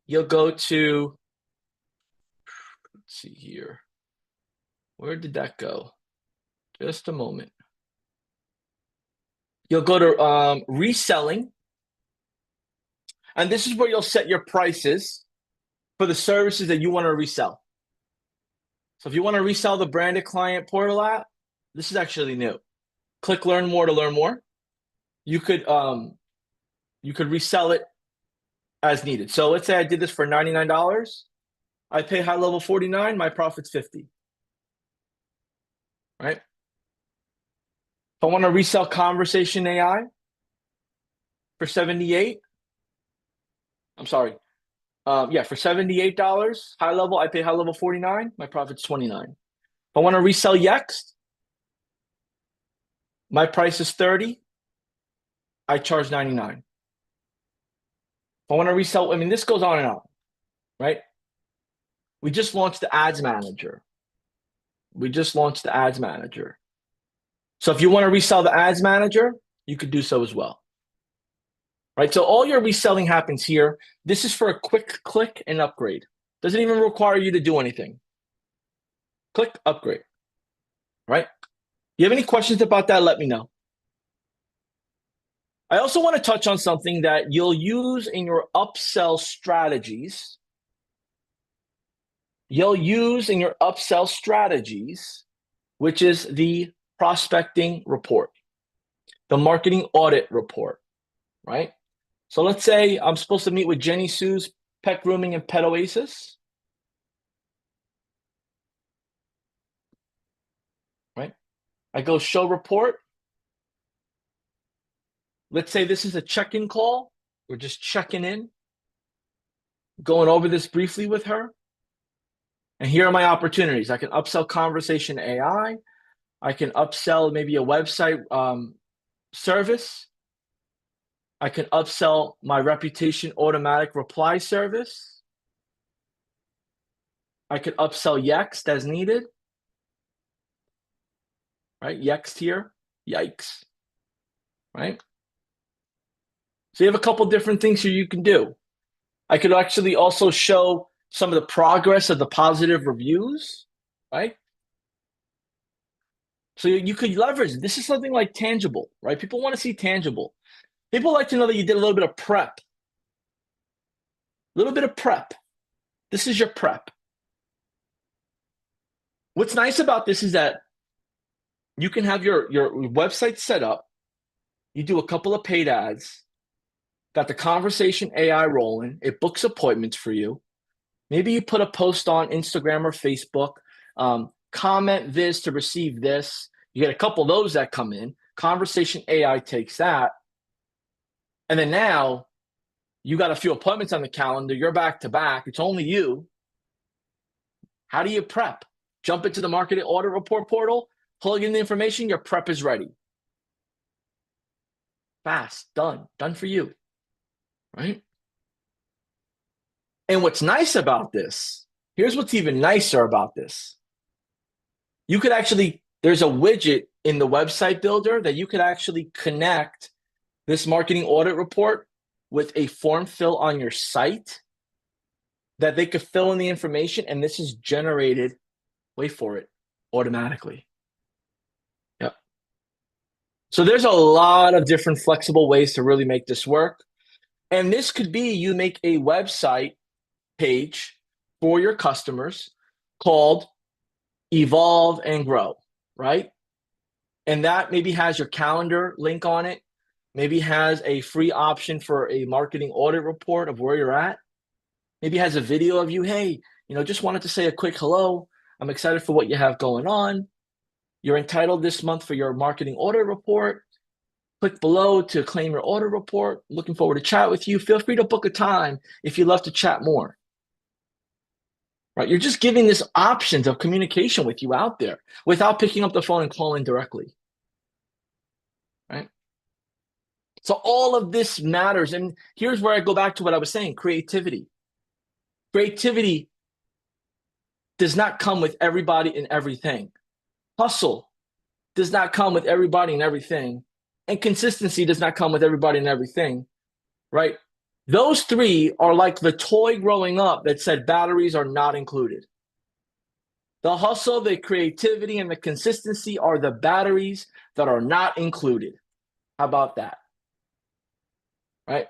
you'll go to, let's see here. Where did that go? Just a moment. You'll go to reselling. And this is where you'll set your prices for the services that you want to resell. So if you want to resell the branded client portal app, this is actually new. Click learn more to learn more. You could resell it as needed. So let's say I did this for $99. I pay high level $49, my profit's $50. Right? If I want to resell Conversation AI for $78, I'm sorry. For $78, high level, I pay high level $49, my profit's $29. If I want to resell Yext, my price is $30, I charge $99. If I want to resell, this goes on and on, right? We just launched the Ads Manager. So if you want to resell the Ads Manager, you could do so as well. Right, so all your reselling happens here. This is for a quick click and upgrade. Doesn't even require you to do anything. Click, upgrade. Right? You have any questions about that? Let me know. I also want to touch on something that you'll use in your upsell strategies. Which is the prospecting report, the marketing audit report, right? So let's say I'm supposed to meet with Jenny Sue's Pet Grooming and Pet Oasis. Right? I go show report. Let's say this is a check-in call. We're just checking in, going over this briefly with her. And here are my opportunities. I can upsell Conversation AI. I can upsell maybe a website service. I can upsell my Reputation automatic reply service. I could upsell Yext as needed. Right? Yext here. Yikes. Right? So you have a couple different things here you can do. I could actually also show some of the progress of the positive reviews. Right? So you could leverage. This is something like tangible. Right? People want to see tangible. People like to know that you did a little bit of prep. This is your prep. What's nice about this is that you can have your website set up. You do a couple of paid ads. Got the Conversation AI rolling. It books appointments for you. Maybe you put a post on Instagram or Facebook, comment this to receive this. You get a couple of those that come in. Conversation AI takes that. And then now you got a few appointments on the calendar. You're back to back. It's only you. How do you prep? Jump into the marketing audit report portal, plug in the information, your prep is ready. Fast, done for you, right? And what's nice about this, here's what's even nicer about this. You could actually, there's a widget in the website builder that you could actually connect this marketing audit report with a form fill on your site that they could fill in the information, and this is generated, wait for it, automatically. Yep. So there's a lot of different flexible ways to really make this work. And this could be you make a website page for your customers called Evolve and Grow, right? And that maybe has your calendar link on it, maybe has a free option for a marketing audit report of where you're at, maybe has a video of you, hey, just wanted to say a quick hello. I'm excited for what you have going on. You're entitled this month for your marketing audit report. Click below to claim your audit report. Looking forward to chat with you. Feel free to book a time if you'd love to chat more. Right? You're just giving this options of communication with you out there without picking up the phone and calling directly. Right? So all of this matters. And here's where I go back to what I was saying, creativity. Creativity does not come with everybody and everything. Hustle does not come with everybody and everything. And consistency does not come with everybody and everything, right? Those three are like the toy growing up that said batteries are not included. The hustle, the creativity, and the consistency are the batteries that are not included. How about that? Right?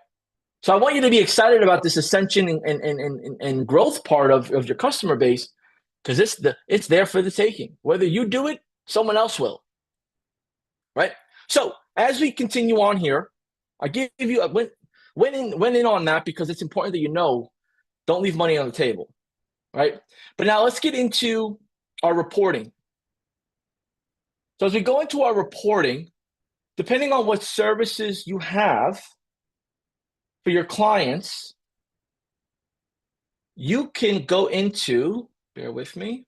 So I want you to be excited about this ascension and growth part of your customer base, because it's there for the taking. Whether you do it, someone else will. Right? So as we continue on here, I give you went in on that because it's important that don't leave money on the table, right? But now let's get into our reporting. So as we go into our reporting, depending on what services you have for your clients, you can go into, bear with me,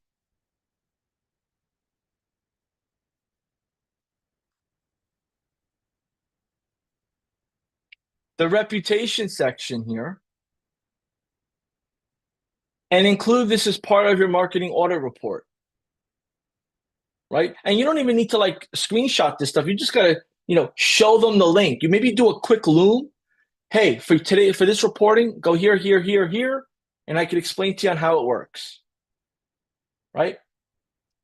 the reputation section here, and include this as part of your marketing audit report, right? And you don't even need to screenshot this stuff. You just gotta, show them the link. You maybe do a quick Loom. Hey, for this reporting, go here, here, here, here, and I can explain to you on how it works, right?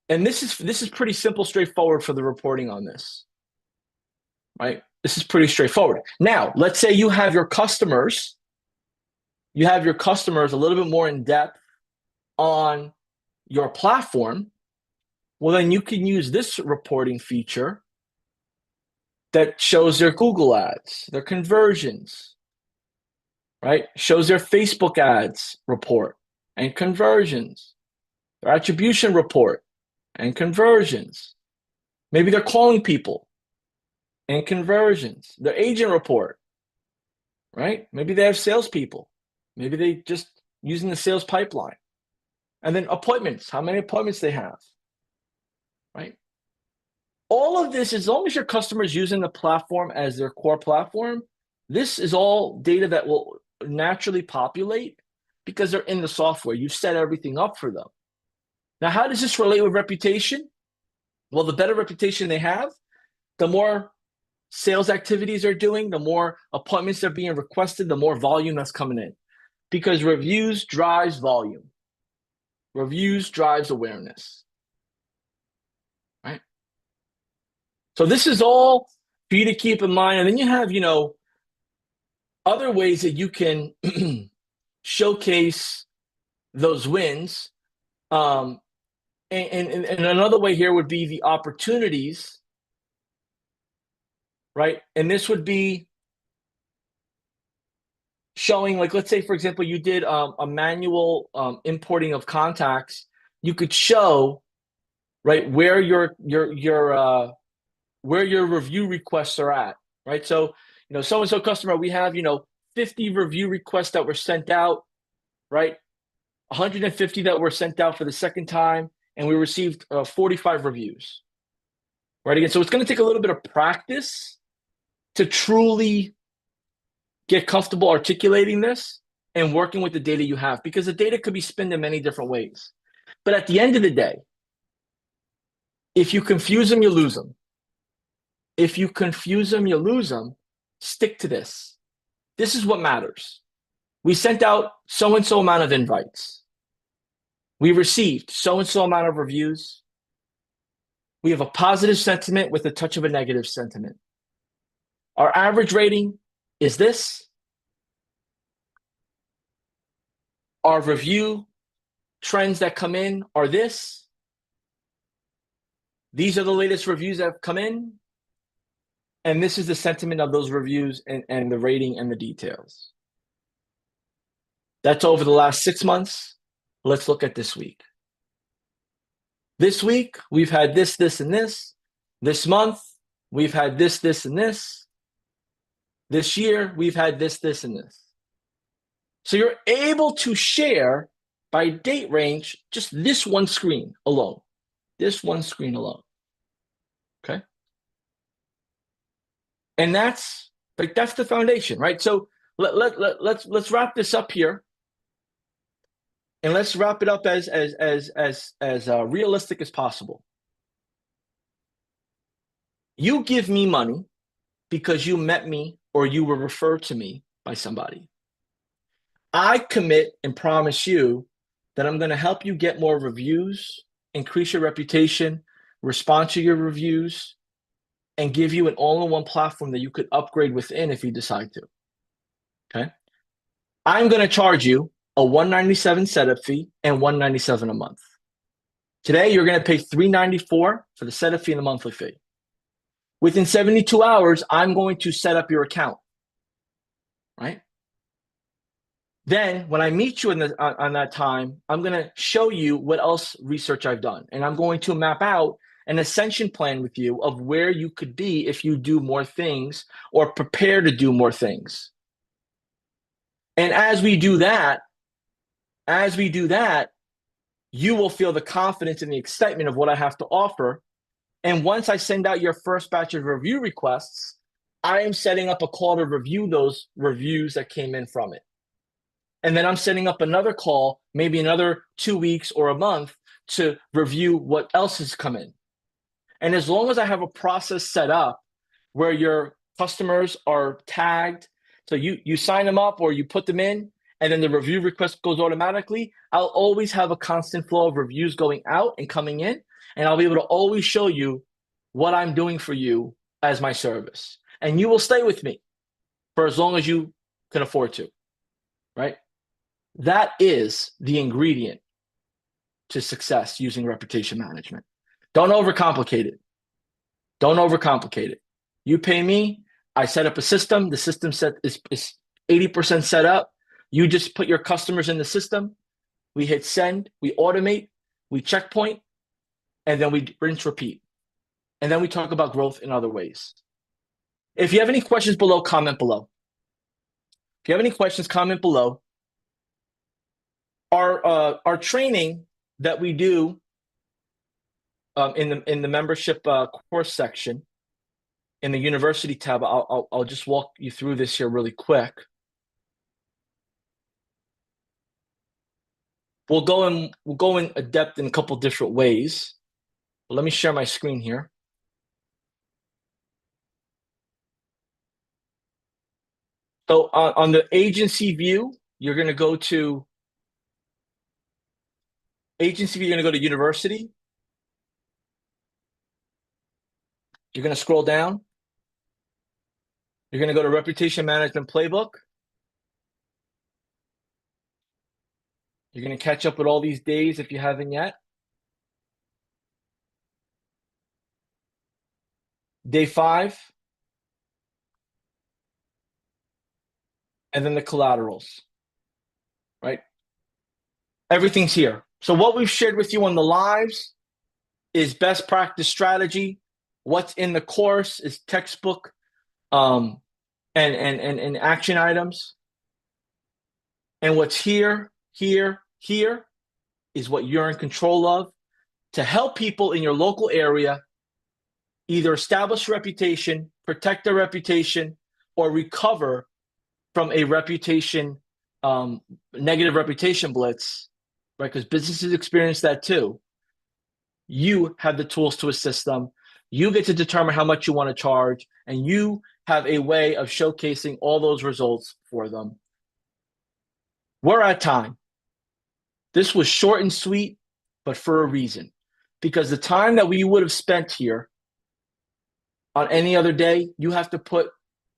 And this is pretty simple, straightforward for the reporting on this, right? This is pretty straightforward. Now, let's say you have your customers a little bit more in depth on your platform. Well, then you can use this reporting feature that shows their Google ads, their conversions, right? Shows their Facebook ads report and conversions, their attribution report and conversions. Maybe they're calling people and conversions, their agent report, right? Maybe they have salespeople. Maybe they just using the sales pipeline. And then appointments, how many appointments they have, right? All of this, as long as your customer is using the platform as their core platform, this is all data that will naturally populate because they're in the software. You set everything up for them. Now, how does this relate with reputation? Well, the better reputation they have, the more sales activities they're doing, the more appointments they're being requested, the more volume that's coming in. Because reviews drives volume. Reviews drives awareness. Right? So this is all for you to keep in mind. And then you have, other ways that you can showcase those wins. And another way here would be the opportunities, right? And this would be showing, like, let's say, for example, you did a manual importing of contacts. You could show, right, where where your review requests are at, right? So, so-and-so customer, we have, 50 review requests that were sent out, right? 150 that were sent out for the second time, and we received 45 reviews, right? Again, so it's going to take a little bit of practice to truly get comfortable articulating this and working with the data you have, because the data could be spun in many different ways. But at the end of the day, if you confuse them, you lose them. If you confuse them, you lose them. Stick to this. This is what matters. We sent out so-and-so amount of invites. We received so-and-so amount of reviews. We have a positive sentiment with a touch of a negative sentiment. Our average rating is this. Our review trends that come in are this. These are the latest reviews that have come in. And this is the sentiment of those reviews and the rating and the details. That's over the last 6 months. Let's look at this week. This week, we've had this, this, and this. This month, we've had this, this, and this. This year, we've had this, this, and this. So you're able to share by date range just this one screen alone. This one screen alone. Okay? And that's the foundation, right? So let's wrap this up here. And let's wrap it up as realistic as possible. You give me money because you met me or you were referred to me by somebody. I commit and promise you that I'm going to help you get more reviews, increase your reputation, respond to your reviews, and give you an all-in-one platform that you could upgrade within if you decide to. Okay? I'm going to charge you a $197 setup fee and $197 a month. Today, you're going to pay $394 for the setup fee and the monthly fee. Within 72 hours, I'm going to set up your account, right? Then when I meet you on that time, I'm going to show you what else research I've done. And I'm going to map out an ascension plan with you of where you could be if you do more things or prepare to do more things. And as we do that, you will feel the confidence and the excitement of what I have to offer. And once I send out your first batch of review requests, I am setting up a call to review those reviews that came in from it. And then I'm setting up another call, maybe another 2 weeks or a month, to review what else has come in. And as long as I have a process set up where your customers are tagged, so you sign them up or you put them in, and then the review request goes automatically, I'll always have a constant flow of reviews going out and coming in, and I'll be able to always show you what I'm doing for you as my service. And you will stay with me for as long as you can afford to, right? That is the ingredient to success using reputation management. Don't overcomplicate it. Don't overcomplicate it. You pay me, I set up a system. The system is 80% set up. You just put your customers in the system. We hit send, we automate, we checkpoint, and then we rinse, repeat. And then we talk about growth in other ways. If you have any questions below, comment below. If you have any questions, comment below. Our training that we do in the membership course section in the university tab, I'll just walk you through this here really quick. We'll go in depth in a couple different ways. But let me share my screen here. So on the agency view, you're going to go to agency view. You're going to go to university. You're going to scroll down. You're going to go to reputation management playbook. You're going to catch up with all these days if you haven't yet. Day 5. and then the collaterals, right? Everything's here. So what we've shared with you on the lives is best practice strategy. What's in the course is textbook and action items. And what's here is what you're in control of to help people in your local area either establish a reputation, protect their reputation, or recover from a reputation, negative reputation blitz, right? Because businesses experience that too. You have the tools to assist them. You get to determine how much you want to charge, and you have a way of showcasing all those results for them. We're at time. This was short and sweet, but for a reason. Because the time that we would have spent here on any other day, you have to put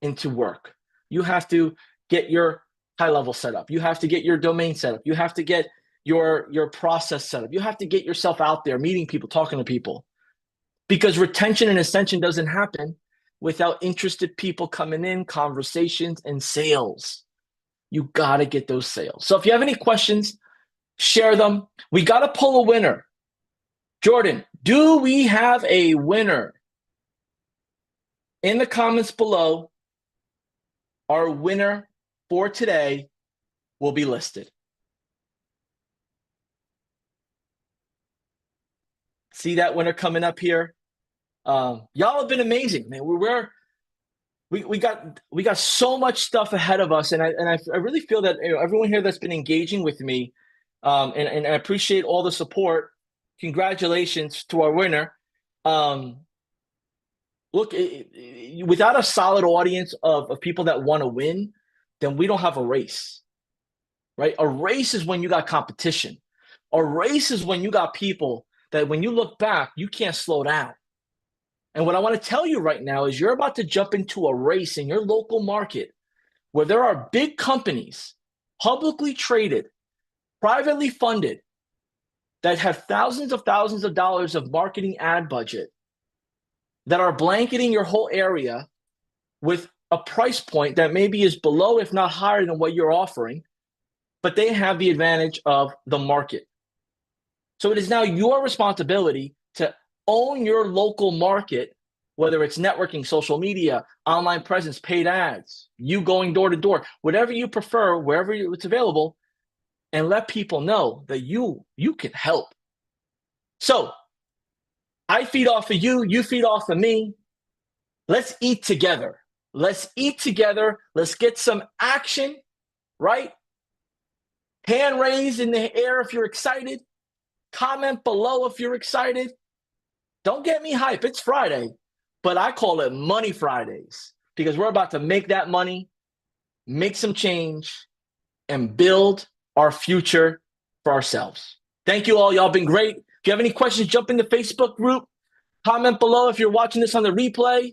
into work. You have to get your high level set up. You have to get your domain set up. You have to get your process set up. You have to get yourself out there, meeting people, talking to people. Because retention and ascension doesn't happen without interested people coming in, conversations, and sales. You got to get those sales. So if you have any questions, share them. We got to pull a winner. Jordan, do we have a winner? In the comments below, our winner for today will be listed. See that winner coming up here? Y'all have been amazing, man. We got so much stuff ahead of us, and I really feel that everyone here that's been engaging with me, and I appreciate all the support. Congratulations to our winner. Look, without a solid audience of people that want to win, then we don't have a race, right? A race is when you got competition. A race is when you got people that when you look back, you can't slow down. And what I want to tell you right now is you're about to jump into a race in your local market where there are big companies, publicly traded, privately funded, that have thousands of dollars of marketing ad budget that are blanketing your whole area with a price point that maybe is below, if not higher than what you're offering, but they have the advantage of the market. So it is now your responsibility to own your local market, whether it's networking, social media, online presence, paid ads, you going door to door, whatever you prefer, wherever it's available, and let people know that you can help. So I feed off of you, you feed off of me. Let's eat together. Let's eat together. Let's get some action, right? Hand raised in the air if you're excited. Comment below if you're excited. Don't get me hype. It's Friday, but I call it Money Fridays because we're about to make that money, make some change, and build our future for ourselves. Thank you all. Y'all been great. If you have any questions, jump in the Facebook group. Comment below if you're watching this on the replay.